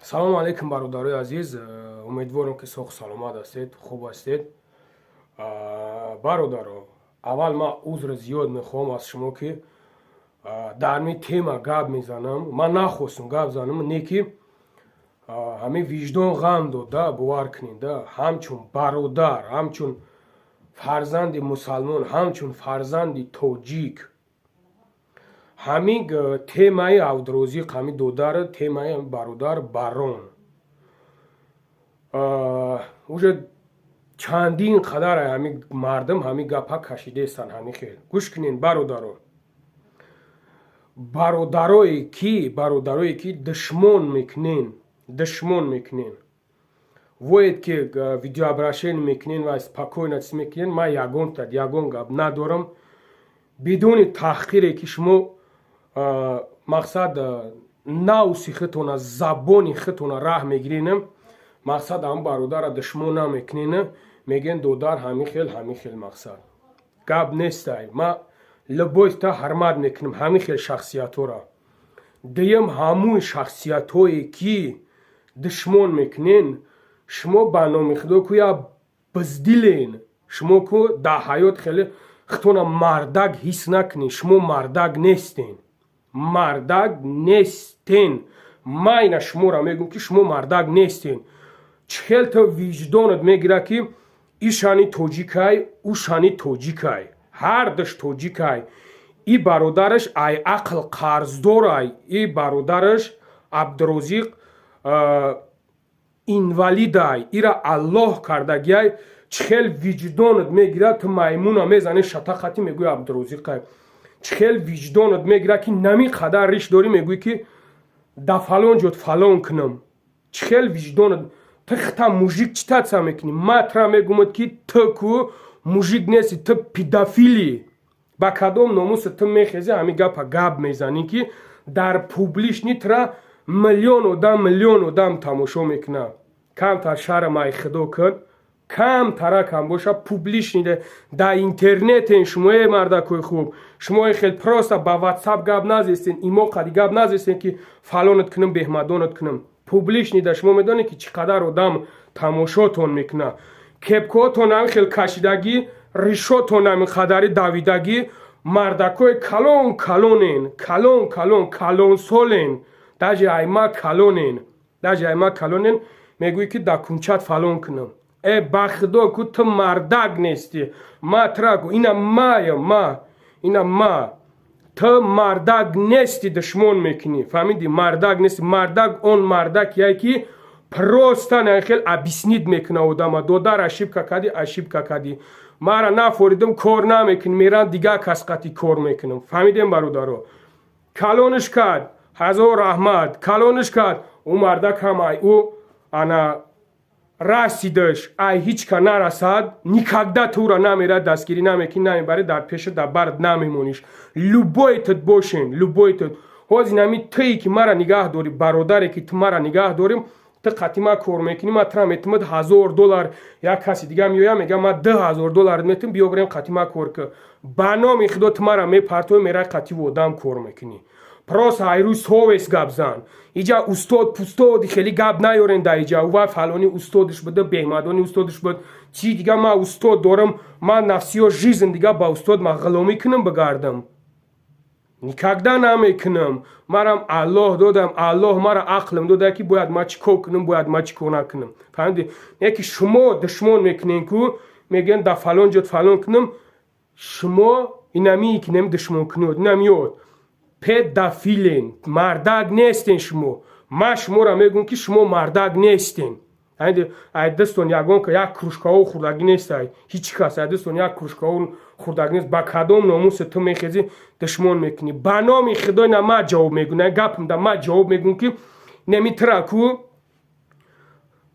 салом алейкум бародарои азиз, умедворам ки соҳ саломат ҳастед, хуб ҳастед. Бародаро, аввал ман узр зиёд мехоҳам аз шумо ки дар ин тема гап мезанам. Ман нахостам гап занам, не ки ҳамин виҷдон ғам дод бовар кунед, ҳамчун бародар, ҳамчун фарзанди мусалмон, ҳамчун фарзанди тоҷик ҳамин темаи авдрозӣ ҳамин додара темаи бародар барон уже чандин қадар ҳамин мардам ҳамин гапа кашидаестанд. ҳамин хел гӯш кунед бародаро, бародарое ки душмон мекунен воед ки видеообращение мекунен ва спокойно чиз мекунен. ман ягон гап надорам бидуни таҳқире ки шумо мақсад навси худтона забони худтона раҳ мегиренам, мақсад ҳам бародара душмон намекунена, мегӯен додар ҳамин хел мақсад гап нестай. ман либоси та ҳурмат мекунам ҳамин хел шахсиятҳоро. дуюм ҳамуи шахсиятҳое ки душмон мекунен, шумо ба номи худо ку я буздилен, шумо ку дар ҳаёт хеле худтона мардак ҳис накунед. шумо мардак нестен. ман ина шуморо мегӯям ки шумо мардак нестен. чхел то виҷдонат мегира ки ишани тоҷикай, ушани тоҷикай, ҳар душ тоҷикай. и бародараш ай ақл қарздорай, и бародараш абдурозиқ инвалидай, ира аллоҳ кардагиай. чхел виҷдонат мегира ту маймуна мезани шатақати мегӯи абдурозиқай. чхел виҷдонат мегира ки нами қадар риш дорӣ мегӯӣ ки да фалон ҷот фалон кунам. чхел виҷдонат ту хта мужик читаца мекунӣ. ман тра мегӯмад ки ту ку мужик нести, ту педофили. ба кадом номуса ту мехези ҳамин гапа гап мезанӣ ки дар публични тра миллион одам тамошо мекунад. камтар шармаи худо кун, камтара кам боша публични дар интернетен. шумое мардакои хуб, шумое хел просто ба ватсап гап назестен, имо қади гап назестен ки фалонат кунам, беҳмадонат кунам. публични да шумо медонед ки чӣ қадар одам тамошотон мекунад. кепкаҳотон ҳам хел кашидагӣ, ришотон ҳам қадари давидагӣ. мардакои калонсолен, даже айма калонен. мегӯӣ ки да кунчат фалон кунам. ба худо ку ту мардак нестӣ. ма траку ина ма ту мардак нестӣ, душмон мекунӣ. фаҳмидӣ? мардак нестӣ. мардак он мардак яй ки просто нахел объяснит мекуна одама. додар ошибка кади. мара нафоридам кор намекунӣ, мерам дигар кас қати кор мекунам. фаҳмидем бародаро? калониш кард, ҳазор раҳмат. калониш кард, ӯ мардак ҳам ай ӯ ана расидаш ай ҳеч ка нарасад, никогда тура намерад, дастгирӣ намекунӣ, намебарӣ, дар пеша да бард намемониш. любойтат бошен, любойтат. ҳозир ҳамин туе ки мара нигаҳ дорӣ, бародаре ки ту мара нигаҳ дорим, ту қати ма кор мекунӣ, ма тура метимад $1000 як каси дига меоя мега ма $2000 метим, биё бирем қати ма кор ка. ба номи худо ту мара мепартои мера қати водам кор мекунӣ. просто айрӯй совест гап зан. иҷа устод пустоди хеле гап наёрен да иҷа. ва фалони устодиш буда, беҳмадони устодиш буд. чӣ дига ма устод дорам, ман навсиё жизн дига ба устод ма ғуломӣ кунам бигардам? никогда намекунам. марам аллоҳ додам, аллоҳ мара ақлам дода ки бояд ма чӣ кор кунам, бояд ма чӣ кор накунам. фаҳмидӣ? не ки шумо душмон мекунен ку мегӯян да фалон ҷот фалон кунам. шумо инамии ки нами душмон кунед, инамиёд педофилен, мардак нестен шумо. ман шуморо мегӯям ки шумо мардак нестен. ай дастон ягон як кружкаҳо хӯрдагӣ нестай. ҳеҷ кас ай дастон як кружкаҳо хӯрдагӣ нест. ба кадом номуса ту мехезӣ душмон мекунӣ? ба номи худо ина ман ҷавоб мегӯям. гапам да ман ҷавоб мегӯям ки немитра ку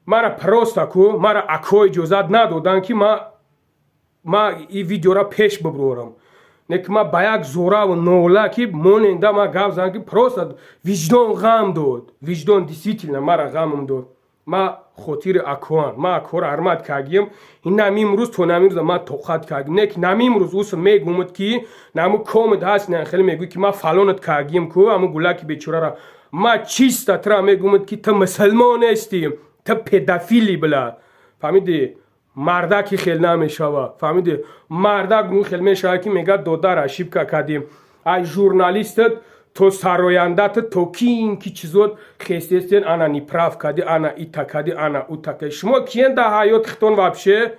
мара просто ку мара акҳо иҷозат надоданд ки ман ин видеоро пеш бибарам. неки ма ба як зораву нола ки моненда ма гап занам ки просто виҷдон ғам дод. виҷдон действительно мара ғамам дод. ма хотири акҳоам. ма акҳоро ҳурмат кардем. ин нам имрӯз то намирӯз ма тоқат кардем. неки нам имрӯз ӯса мегӯмад ки наму комед ҳаст, хеле мегӯй ки ма фалонат кардем ку ҳамун гулаки бечораро ما چیست ترا میگم که تو مسلمان هستی تو پدافیلی بلا فهمیدی مردکی خیلی نمیشوه فهمیدی مردک نو خیلی میشوه که میگه دودار اشیب که کدیم ای ژورنالیستت تو سراندت تو کی این کی چیزود خستین انا نیپراف کدی انا ایتا کدی انا اوتا کدی شما کیین در حیات ختون وابشه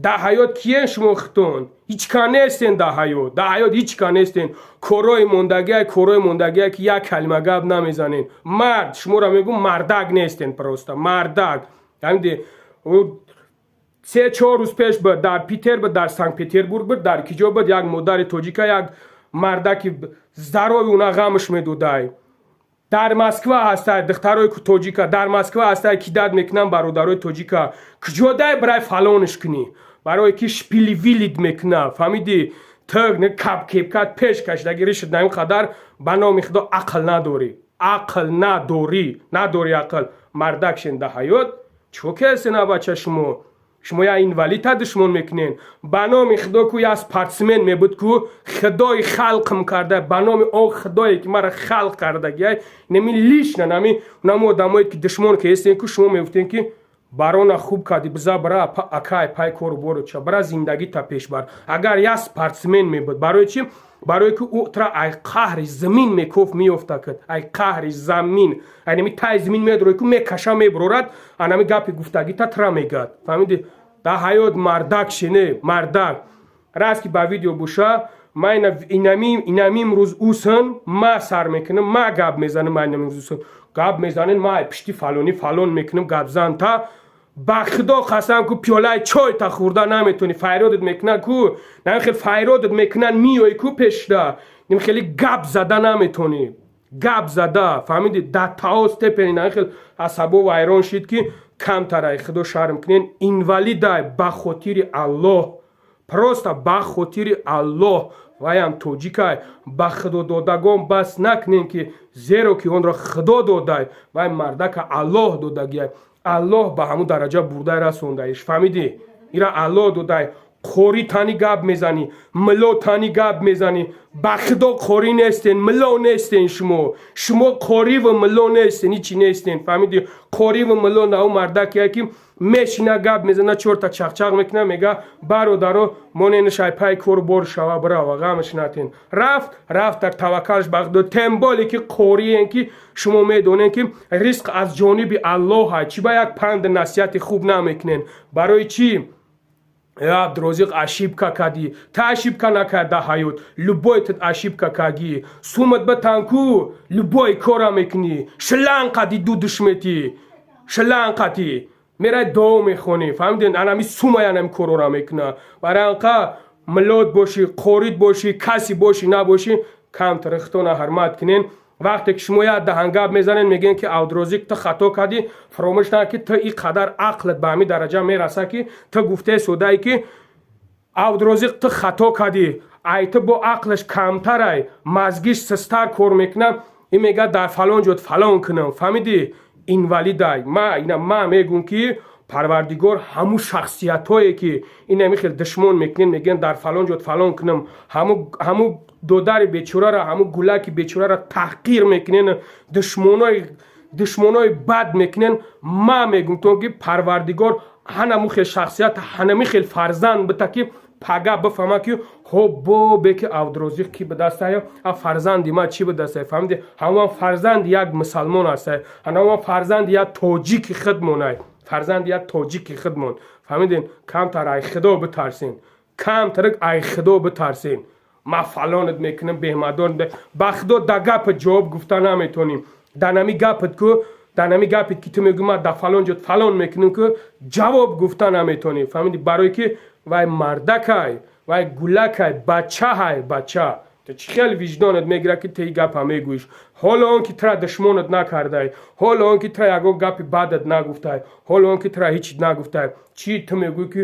در حیات کیین شما ختون هیچ کانه استین در حیات هیچ کانه استین کوروی موندگی که یک کلمه گپ نمیزنین مرد شما را میگم مردک نیستین پروستا مردک یعنی 3-4 روز پیش بود در پیتربورگ در سنت پتربورگ بود در کجا بود یک مادر توجیکا یک مردکی زاروی اونا غمش میدودای در مسکو هستای دخترای توجیکا در مسکو هستای کی داد میکنن برادرای توجیکا کجا دای برای فالونش کنی برای کی شپیلی ویلید میکنه فهمیدی تگ نه کپ کات پیش کشدگی رشد نیم قدر بنا میخدا عقل نداری عقل مردک شنده حیات چوکه سنا بچه شما یا اینوالیت دشمن میکنین بنام خدا کو یا سپارتسمن میبود کو خدای خلقم کرده بنام او خدایی که مرا خلق کرده گیای نمی لیش نمی نمو آدمایی که دشمن که هستین کو شما میگفتین که بارونا خوب کردی بزا برا اکای پای کور برو چه برا زندگی تا پیش بر اگر یا سپارتسمن میبود برای چی برای که او ترا ای قهر زمین میکوف میافتا کد ای قهر زمین ای نمی تای زمین میدروی که میکشا میبرورد انمی گپی گفتگی تا ترا میگد فهمیدی در حیات مردک شنه مردک راست که با ویدیو بوشه ما اینمیم روز اوسن ما سر میکنم ما گپ میزنم ما اینمیم روز اوسن گپ میزنن ما پشتی فالون میکنم گپ زن تا با خدا قسم که پیاله چای تا خورده نمیتونی فریادت میکنن کو نه خیلی فریادت میکنن میای کو پشته نیم خیلی گپ زده نمیتونی گپ زده فهمیدی در تاوست تپنی نه خیلی عصبو و ایران شید که کم ترای خدا شرم کنین اینوالیدای با خاطر الله پروستا با خاطر الله وایم توجیکای با خدا دادگان بس نکنین که زیرو که اون را خدا دادای وایم مردک الله دادگیای الله به همون درجه برده رسوندهش فهمیدی ایرا الله دادای خوری تانی گپ میزنی ملو تانی گپ میزنی با خدا خوری نیستین ملو نیستین شما خوری و ملو نیستین هیچی نیستین فهمیدی خوری و ملو نه مردکی که میشینه گپ میزنه چرت چخچق میکنه میگه برادرو مونین شای پای کور بر شوا برا و غمش نتین رفت در توکلش بخدا تنبالی که خوری این که شما میدونین که رزق از جانب الله های چی با یک پند نصیحت خوب نمیکنین برای چی عبدالرزاق ошибка кади та ошибка накарда ҳаёт любой тат ошибка каги сумат ба танку любой кора мекунӣ шланқади дудушмети шланқати мерай дуо мехонӣ фаҳмидин анами сумай анами корора мекуна барои анқа милод бошӣ қорид бошӣ каси бошӣ набошӣ камтар хитона ҳурмат кунен вақте ки шумо як даҳангап мезанен мегӯен ки Абдурозиқ ту хато кардӣ фаромӯш накун ки ту ин қадар ақлат ба ҳамин дараҷа мераса ки ту гуфтаи содае ки Абдурозиқ ту хато кардӣ ай ту бо ақлаш камтарай мазгиш систар кор мекунам ин мега дар фалон ҷот фалон кунам фаҳмидӣ инвалидай ма мегӯм ки парвардигор ҳамун шахсиятҳое ки инами хел душмон мекунен мегӯянд дар фалон ҷот фалон кунам ҳамун додари бечораро ҳамун гулаки бечораро таҳқир мекунен душмонои бад мекунен ма мегӯм то ки парвардигор ҳанамун хел шахсият ҳанамин хел фарзанд бита ки пага бифаҳма ки ҳобо беки Абдурозиқ ки ба даст ая фарзанди ма чӣ ба даст ая фаҳмиди ҳамон фарзанди як мусалмон аст ая ҳамон фарзанди як тоҷики худмон ай фарзанди як тоҷики худмон фаҳмидин камтар ай худо битарсин камтар ай худо битарсин ма фалонат мекунам беҳмадон ба худо да гапат ҷавоб гуфта наметоним данами гапат ку данами гапит ки ту мегӯи ма да фалон ҷот фалон мекунам ку ҷавоб гуфта наметоним фаҳмиди барое ки вай мардакай вай гулакай бачаҳай бача то чӣ хел виҷдонат мегирад ки ту ин гапа мегӯиш ҳоло он ки тура душмонат накардай ҳоло он ки тура ягон гапи бадат нагуфтай ҳоло он ки тура ҳеч нагуфтай чӣ ту мегӯӣ ки